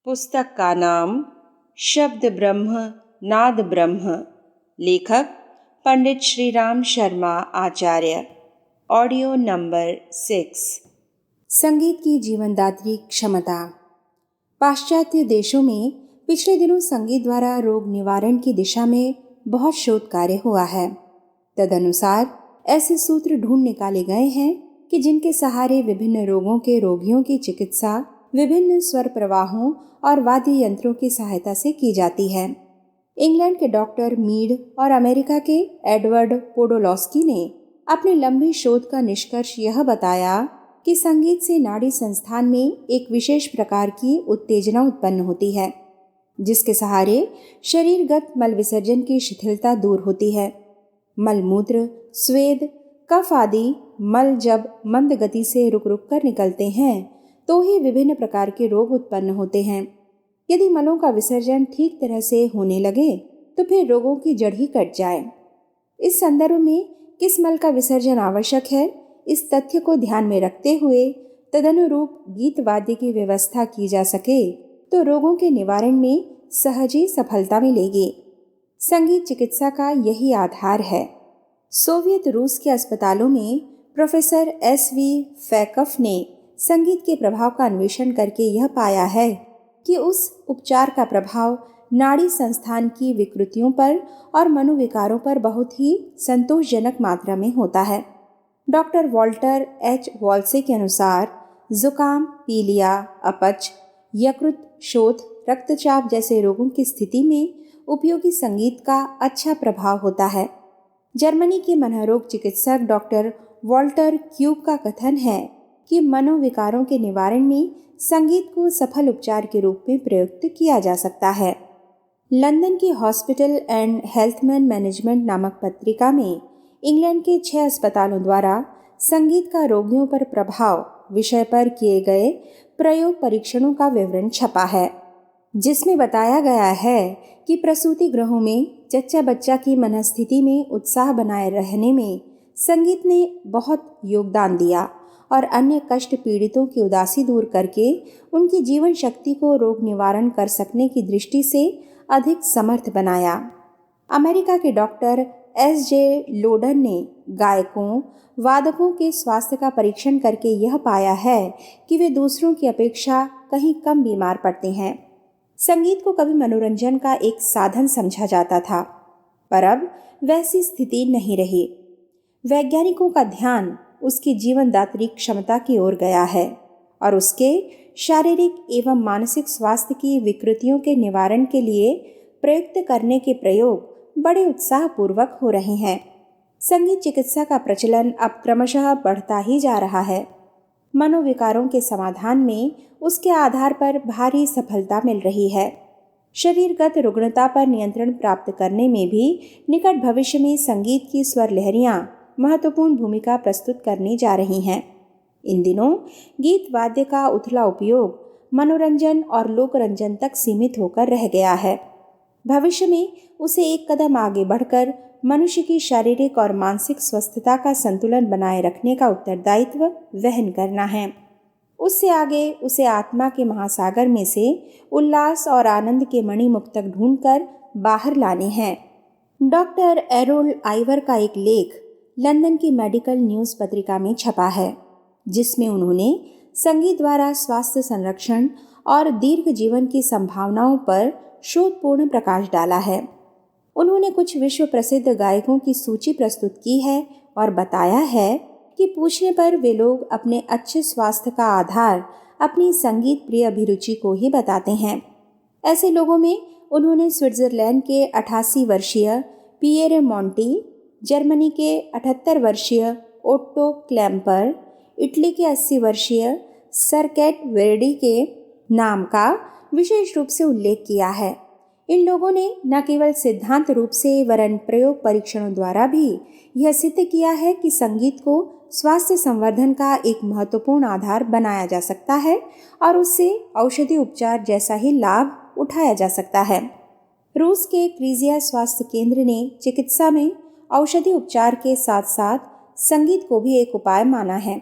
पुस्तक का नाम शब्द ब्रह्म नाद ब्रह्म। लेखक पंडित श्रीराम शर्मा आचार्य। Audio number 6। संगीत की जीवनदात्री क्षमता। पाश्चात्य देशों में पिछले दिनों संगीत द्वारा रोग निवारण की दिशा में बहुत शोध कार्य हुआ है। तदनुसार ऐसे सूत्र ढूंढ निकाले गए हैं कि जिनके सहारे विभिन्न रोगों के रोगियों की चिकित्सा विभिन्न स्वर प्रवाहों और वाद्य यंत्रों की सहायता से की जाती है। इंग्लैंड के डॉक्टर मीड और अमेरिका के एडवर्ड पोडोलॉस्की ने अपने लंबी शोध का निष्कर्ष यह बताया कि संगीत से नाड़ी संस्थान में एक विशेष प्रकार की उत्तेजना उत्पन्न होती है, जिसके सहारे शरीरगत मल विसर्जन की शिथिलता दूर होती है। मलमूत्र, स्वेद, कफ आदि मल जब मंद गति से रुक रुक कर निकलते हैं तो ही विभिन्न प्रकार के रोग उत्पन्न होते हैं। यदि मलों का विसर्जन ठीक तरह से होने लगे तो फिर रोगों की जड़ ही कट जाए। इस संदर्भ में किस मल का विसर्जन आवश्यक है, इस तथ्य को ध्यान में रखते हुए तदनुरूप गीत वाद्य की व्यवस्था की जा सके तो रोगों के निवारण में सहज ही सफलता मिलेगी। संगीत चिकित्सा का यही आधार है। सोवियत रूस के अस्पतालों में प्रोफेसर SV फैकफ ने संगीत के प्रभाव का अन्वेषण करके यह पाया है कि उस उपचार का प्रभाव नाड़ी संस्थान की विकृतियों पर और मनोविकारों पर बहुत ही संतोषजनक मात्रा में होता है। डॉक्टर वॉल्टर H वॉल्से के अनुसार जुकाम, पीलिया, अपच, यकृत शोथ, रक्तचाप जैसे रोगों की स्थिति में उपयोगी संगीत का अच्छा प्रभाव होता है। जर्मनी के मनोरोग चिकित्सक डॉक्टर वॉल्टर क्यूब का कथन है कि मनोविकारों के निवारण में संगीत को सफल उपचार के रूप में प्रयुक्त किया जा सकता है। लंदन की हॉस्पिटल एंड हेल्थमैन मैनेजमेंट नामक पत्रिका में इंग्लैंड के 6 अस्पतालों द्वारा संगीत का रोगियों पर प्रभाव विषय पर किए गए प्रयोग परीक्षणों का विवरण छपा है, जिसमें बताया गया है कि प्रसूति गृहों में जच्चा बच्चा की मनस्थिति में उत्साह बनाए रहने में संगीत ने बहुत योगदान दिया और अन्य कष्ट पीड़ितों की उदासी दूर करके उनकी जीवन शक्ति को रोग निवारण कर सकने की दृष्टि से अधिक समर्थ बनाया। अमेरिका के डॉक्टर SJ लोडन ने गायकों, वादकों के स्वास्थ्य का परीक्षण करके यह पाया है कि वे दूसरों की अपेक्षा कहीं कम बीमार पड़ते हैं। संगीत को कभी मनोरंजन का एक साधन समझा जाता था, पर अब वैसी स्थिति नहीं रही। वैज्ञानिकों का ध्यान उसकी जीवनदात्री क्षमता की ओर गया है और उसके शारीरिक एवं मानसिक स्वास्थ्य की विकृतियों के निवारण के लिए प्रयुक्त करने के प्रयोग बड़े उत्साहपूर्वक हो रहे हैं। संगीत चिकित्सा का प्रचलन अब क्रमशः बढ़ता ही जा रहा है। मनोविकारों के समाधान में उसके आधार पर भारी सफलता मिल रही है। शरीरगत रुग्णता पर नियंत्रण प्राप्त करने में भी निकट भविष्य में संगीत की स्वर लहरियां महत्वपूर्ण भूमिका प्रस्तुत करने जा रही हैं। इन दिनों गीत वाद्य का उथला उपयोग मनोरंजन और लोकरंजन तक सीमित होकर रह गया है। भविष्य में उसे एक कदम आगे बढ़कर मनुष्य की शारीरिक और मानसिक स्वस्थता का संतुलन बनाए रखने का उत्तरदायित्व वहन करना है। उससे आगे उसे आत्मा के महासागर में से उल्लास और आनंद के मणिमुक्तक ढूंढकर बाहर लाने हैं। डॉक्टर एरोल्ड आइवर का एक लेख लंदन की मेडिकल न्यूज़ पत्रिका में छपा है, जिसमें उन्होंने संगीत द्वारा स्वास्थ्य संरक्षण और दीर्घ जीवन की संभावनाओं पर शोधपूर्ण प्रकाश डाला है। उन्होंने कुछ विश्व प्रसिद्ध गायकों की सूची प्रस्तुत की है और बताया है कि पूछने पर वे लोग अपने अच्छे स्वास्थ्य का आधार अपनी संगीत प्रिय अभिरुचि को ही बताते हैं। ऐसे लोगों में उन्होंने स्विट्जरलैंड के 88 वर्षीय पिएरे मोंटी, जर्मनी के 78 वर्षीय ओट्टो क्लैम्पर, इटली के 80 वर्षीय सरकेट वेर्डी के नाम का विशेष रूप से उल्लेख किया है। इन लोगों ने न केवल सिद्धांत रूप से वरन प्रयोग परीक्षणों द्वारा भी यह सिद्ध किया है कि संगीत को स्वास्थ्य संवर्धन का एक महत्वपूर्ण आधार बनाया जा सकता है और उससे औषधि उपचार जैसा ही लाभ उठाया जा सकता है। रूस के क्रीजिया स्वास्थ्य केंद्र ने चिकित्सा में औषधि उपचार के साथ साथ संगीत को भी एक उपाय माना है।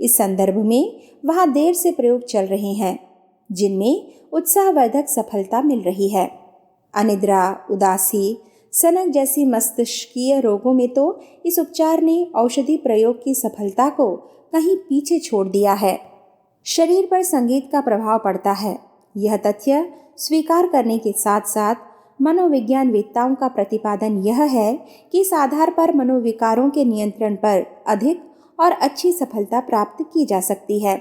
इस संदर्भ में वहाँ देर से प्रयोग चल रहे हैं। जिनमें उत्साहवर्धक सफलता मिल रही है। अनिद्रा, उदासी, सनक जैसी मस्तिष्कीय रोगों में तो इस उपचार ने औषधि प्रयोग की सफलता को कहीं पीछे छोड़ दिया है। शरीर पर संगीत का प्रभाव पड़ता है, यह तथ्य स्वीकार करने के साथ साथ मनोविज्ञान वेत्ताओं का प्रतिपादन यह है कि इस आधार पर मनोविकारों के नियंत्रण पर अधिक और अच्छी सफलता प्राप्त की जा सकती है।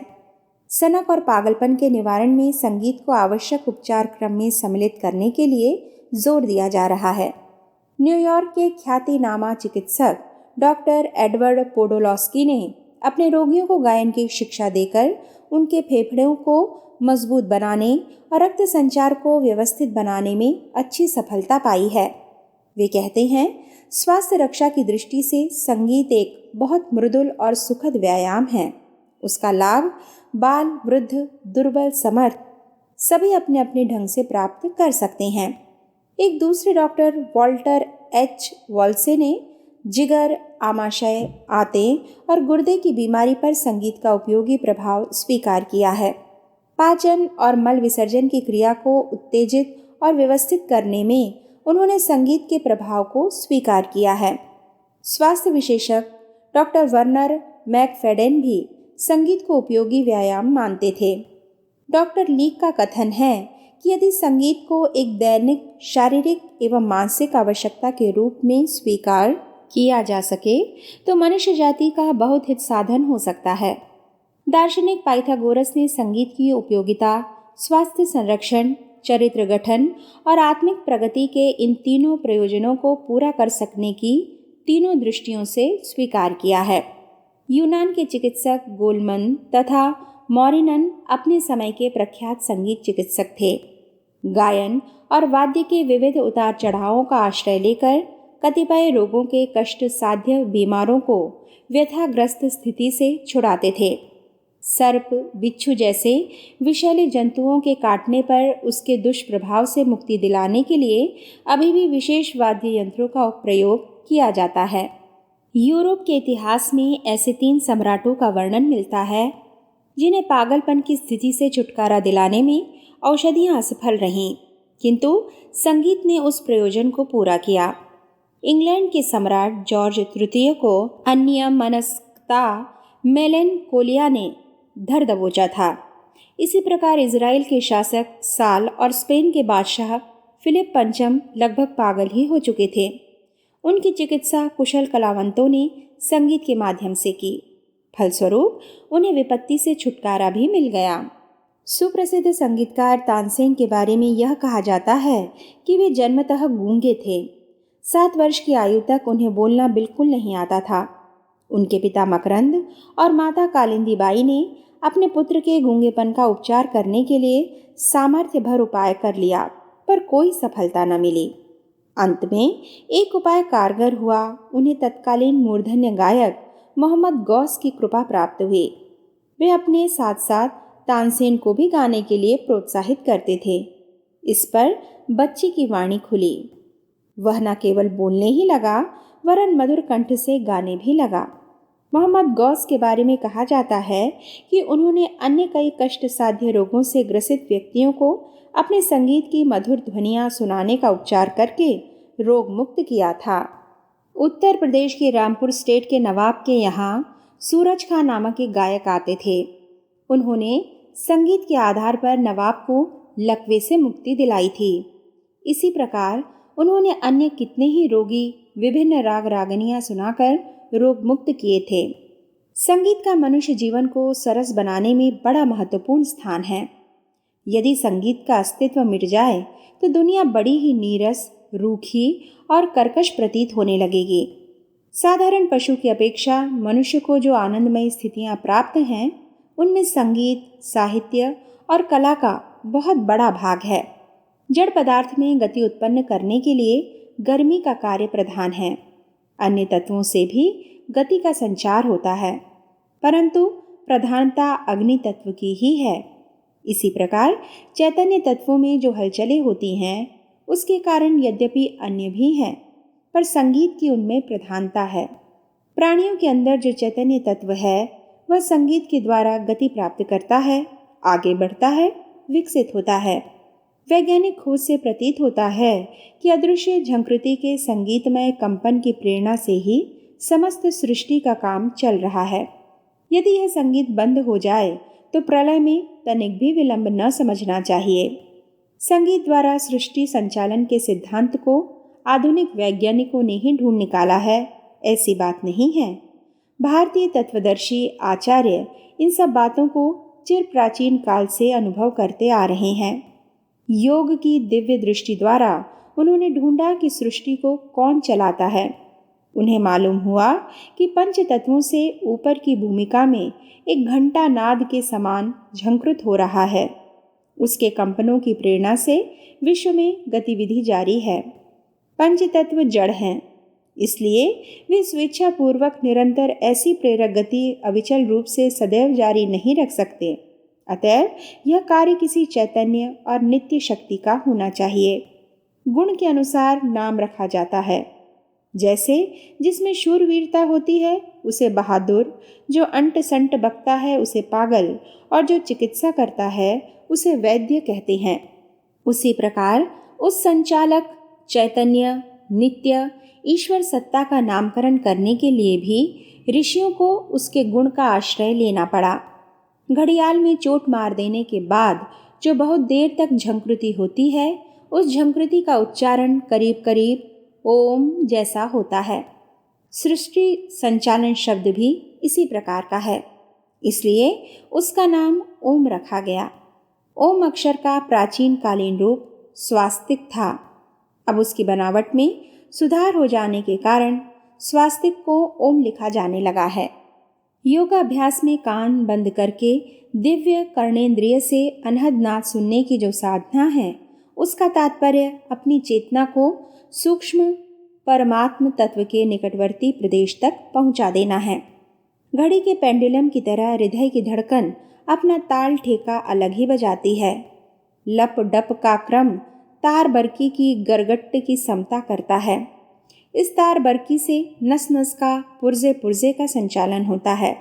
सनक और पागलपन के निवारण में संगीत को आवश्यक उपचार क्रम में सम्मिलित करने के लिए जोर दिया जा रहा है। न्यूयॉर्क के ख्यातिनामा चिकित्सक डॉक्टर एडवर्ड पोडोलॉस्की ने अपने रोगियों को गायन की शिक्षा देकर उनके फेफड़ों को मजबूत बनाने और रक्त संचार को व्यवस्थित बनाने में अच्छी सफलता पाई है। वे कहते हैं, स्वास्थ्य रक्षा की दृष्टि से संगीत एक बहुत मृदुल और सुखद व्यायाम है। उसका लाभ बाल, वृद्ध, दुर्बल, समर्थ सभी अपने अपने ढंग से प्राप्त कर सकते हैं। एक दूसरे डॉक्टर वॉल्टर एच वॉल्से ने जिगर, आमाशय, आंतें और गुर्दे की बीमारी पर संगीत का उपयोगी प्रभाव स्वीकार किया है। पाचन और मल विसर्जन की क्रिया को उत्तेजित और व्यवस्थित करने में उन्होंने संगीत के प्रभाव को स्वीकार किया है। स्वास्थ्य विशेषज्ञ डॉक्टर वर्नर मैकफेडेन भी संगीत को उपयोगी व्यायाम मानते थे। डॉक्टर लीक का कथन है कि यदि संगीत को एक दैनिक शारीरिक एवं मानसिक आवश्यकता के रूप में स्वीकार किया जा सके तो मनुष्य जाति का बहुत हित साधन हो सकता है। दार्शनिक पाइथागोरस ने संगीत की उपयोगिता स्वास्थ्य संरक्षण, चरित्र गठन और आत्मिक प्रगति के इन तीनों प्रयोजनों को पूरा कर सकने की तीनों दृष्टियों से स्वीकार किया है। यूनान के चिकित्सक गोलमन तथा मॉरिनन अपने समय के प्रख्यात संगीत चिकित्सक थे। गायन और वाद्य के विविध उतार चढ़ावों का आश्रय लेकर कतिपय रोगों के कष्ट साध्य बीमारों को व्यथाग्रस्त स्थिति से छुड़ाते थे। सर्प, बिच्छू जैसे विषैले जंतुओं के काटने पर उसके दुष्प्रभाव से मुक्ति दिलाने के लिए अभी भी विशेष वाद्य यंत्रों का प्रयोग किया जाता है। यूरोप के इतिहास में ऐसे 3 सम्राटों का वर्णन मिलता है जिन्हें पागलपन की स्थिति से छुटकारा दिलाने में औषधियां असफल रहीं, किंतु संगीत ने उस प्रयोजन को पूरा किया। इंग्लैंड के सम्राट जॉर्ज तृतीय को अन्यमनस्कता मेलेनकोलिया ने धर दबोचा था। इसी प्रकार इजराइल के शासक साल और स्पेन के बादशाह फिलिप पंचम लगभग पागल ही हो चुके थे। उनकी चिकित्सा कुशल कलावंतों ने संगीत के माध्यम से की। फलस्वरूप उन्हें विपत्ति से छुटकारा भी मिल गया। सुप्रसिद्ध संगीतकार तानसेन के बारे में यह कहा जाता है कि वे जन्मतः गूंगे थे। 7 वर्ष की आयु तक उन्हें बोलना बिल्कुल नहीं आता था। उनके पिता मकरंद और माता कालिंदी बाई ने अपने पुत्र के गूंगेपन का उपचार करने के लिए सामर्थ्य भर उपाय कर लिया, पर कोई सफलता न मिली। अंत में एक उपाय कारगर हुआ। उन्हें तत्कालीन मूर्धन्य गायक मोहम्मद गौस की कृपा प्राप्त हुई। वे अपने साथ साथ तानसेन को भी गाने के लिए प्रोत्साहित करते थे। इस पर बच्ची की वाणी खुली। वह न केवल बोलने ही लगा वरन मधुर कंठ से गाने भी लगा। मोहम्मद गौस के बारे में कहा जाता है कि उन्होंने अन्य कई कष्ट साध्य रोगों से ग्रसित व्यक्तियों को अपने संगीत की मधुर ध्वनियाँ सुनाने का उपचार करके रोग मुक्त किया था। उत्तर प्रदेश के रामपुर स्टेट के नवाब के यहाँ सूरज खां नामक एक गायक आते थे। उन्होंने संगीत के आधार पर नवाब को लकवे से मुक्ति दिलाई थी। इसी प्रकार उन्होंने अन्य कितने ही रोगी विभिन्न राग रागनियाँ सुनाकर रोग मुक्त किए थे। संगीत का मनुष्य जीवन को सरस बनाने में बड़ा महत्वपूर्ण स्थान है। यदि संगीत का अस्तित्व मिट जाए तो दुनिया बड़ी ही नीरस, रूखी और कर्कश प्रतीत होने लगेगी। साधारण पशु की अपेक्षा मनुष्य को जो आनंदमयी स्थितियां प्राप्त हैं, उनमें संगीत, साहित्य और कला का बहुत बड़ा भाग है। जड़ पदार्थ में गति उत्पन्न करने के लिए गर्मी का कार्य प्रधान है। अन्य तत्वों से भी गति का संचार होता है, परंतु प्रधानता अग्नि तत्व की ही है। इसी प्रकार चैतन्य तत्वों में जो हलचलें होती हैं, उसके कारण यद्यपि अन्य भी हैं, पर संगीत की उनमें प्रधानता है। प्राणियों के अंदर जो चैतन्य तत्व है, वह संगीत के द्वारा गति प्राप्त करता है, आगे बढ़ता है विकसित होता है। वैज्ञानिक खोज से प्रतीत होता है कि अदृश्य झंकृति के संगीतमय कंपन की प्रेरणा से ही समस्त सृष्टि का काम चल रहा है। यदि यह संगीत बंद हो जाए तो प्रलय में तनिक भी विलंब न समझना चाहिए। संगीत द्वारा सृष्टि संचालन के सिद्धांत को आधुनिक वैज्ञानिकों ने ही ढूंढ निकाला है, ऐसी बात नहीं है। भारतीय तत्वदर्शी आचार्य इन सब बातों को चिर प्राचीन काल से अनुभव करते आ रहे हैं। योग की दिव्य दृष्टि द्वारा उन्होंने ढूंढा कि सृष्टि को कौन चलाता है। उन्हें मालूम हुआ कि पंच तत्वों से ऊपर की भूमिका में एक घंटा नाद के समान झंकृत हो रहा है। उसके कंपनों की प्रेरणा से विश्व में गतिविधि जारी है। पंच तत्व जड़ हैं, इसलिए वे स्वेच्छापूर्वक निरंतर ऐसी प्रेरक गति अविचल रूप से सदैव जारी नहीं रख सकते। अतएव यह कार्य किसी चैतन्य और नित्य शक्ति का होना चाहिए। गुण के अनुसार नाम रखा जाता है। जैसे जिसमें शूरवीरता होती है उसे बहादुर, जो अंट संट बकता है उसे पागल, और जो चिकित्सा करता है उसे वैद्य कहते हैं। उसी प्रकार उस संचालक, चैतन्य, नित्य, ईश्वर सत्ता का नामकरण करने के लिए भी ऋषियों को उसके गुण का आश्रय लेना पड़ा। घड़ियाल में चोट मार देने के बाद जो बहुत देर तक झंकृति होती है, उस झंकृति का उच्चारण करीब करीब ओम जैसा होता है। सृष्टि संचालन शब्द भी इसी प्रकार का है, इसलिए उसका नाम ओम रखा गया। ओम अक्षर का प्राचीन कालीन रूप स्वास्तिक था। अब उसकी बनावट में सुधार हो जाने के कारण स्वास्तिक को ओम लिखा जाने लगा है। योगाभ्यास में कान बंद करके दिव्य कर्णेंद्रिय से अनहद नाद सुनने की जो साधना है, उसका तात्पर्य अपनी चेतना को सूक्ष्म परमात्म तत्व के निकटवर्ती प्रदेश तक पहुंचा देना है। घड़ी के पेंडुलम की तरह हृदय की धड़कन अपना ताल ठेका अलग ही बजाती है। लप डप का क्रम तार बरकी की गरगट्ट की समता करता है। इस तार बरकी से नस नस का पुर्जे पुर्जे का संचालन होता है।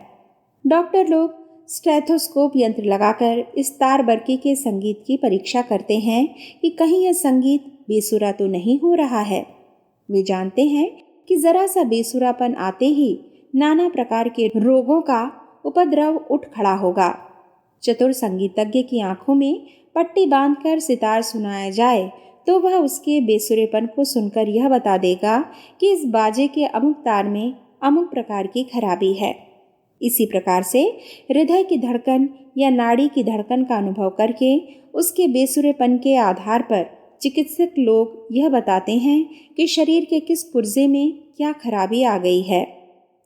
डॉक्टर लोग स्टेथोस्कोप यंत्र लगाकर इस तार बरकी के संगीत की परीक्षा करते हैं कि कहीं यह संगीत बेसुरा तो नहीं हो रहा है। वे जानते हैं कि जरा सा बेसुरापन आते ही नाना प्रकार के रोगों का उपद्रव उठ खड़ा होगा। चतुर संगीतज्ञ की आंखों में पट्टी बांधकर सितार सुनाया जाए तो वह उसके बेसुरेपन को सुनकर यह बता देगा कि इस बाजे के अमुक तार में अमुक प्रकार की खराबी है। इसी प्रकार से हृदय की धड़कन या नाड़ी की धड़कन का अनुभव करके उसके बेसुरेपन के आधार पर चिकित्सक लोग यह बताते हैं कि शरीर के किस पुर्जे में क्या खराबी आ गई है,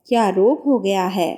क्या रोग हो गया है।